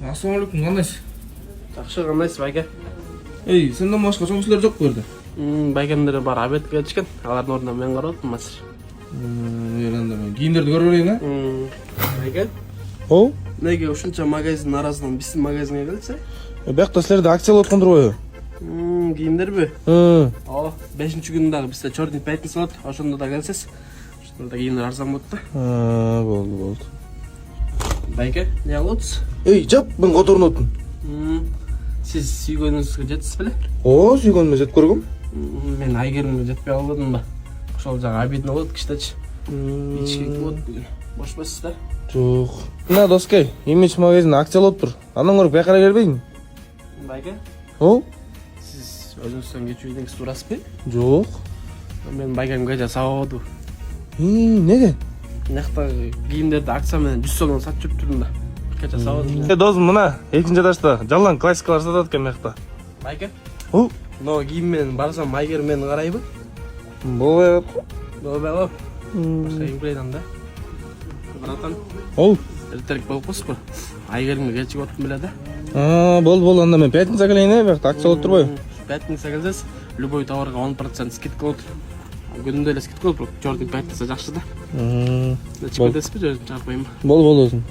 Ассалаумалейкум, кандайсыз? Жақсы, қандайсыз, байке? Ей, сенден башка чоң кишилер жок бу жерде? Байкемдер бар, обедке кетишкен. Алардын ордуна мен карап атам, мастер. Анда мен кийимдерди көрүп берейин, а? Байке, Оу? неге ушунча магазин арасынан биздин магазинге келсе? Биякта силерде акция болуп аткан турбайбы? Кийимдерби? Ооба, 5-күнү дагы бизде чёрный пятница болот. Ошондо да келсез. Ошондо да кийимдер арзан болот да. болду. Байке, не кылып атасыз? Ей, жап, мен которунуп атам. Сиз сүйгөнүңүзгө жетсиз беле? О, сүйгөнүмө жетип көргөм. Мен Айгерімге жетпей калбадым ба? Ошол жагы обедне болот кичтечи. Ички болот бүгүн. Бошпайсыз да? Жок. Мына доскай, имидж магазин акция болуптур. Андан көрүп бияка келбейсиңби? Байке, Оу? сиз өзүңүздөн кечүү идеңиз турасызбы? Жок. Мен байкемге жа сабабады. Неге? Мынакта кийимдерди акция менен 100 сомдон сатып жүрүптүрмүн да. Кече сабадым. Досум, мына экинчи этажда жалаң классикалар сатат экен мыякта. Байке, Оу? но кийим менен барсам Айгер мени карайбы? Болбой атат. Болбой. Башка кийим кылайын да. Братан, Оу? эртерээк болуп калсызбы? Айгеримге кечигип аттым беле да. Болду, анда мен пятница келейин, биякта акция болуп турбайбы? Пятница келсез, любой товарга 10% скидка болот. Күнүндө эле скидка болот, бирок чёрный пятница жакшы да. Нече кетесизби же чарпайм? Болду досум.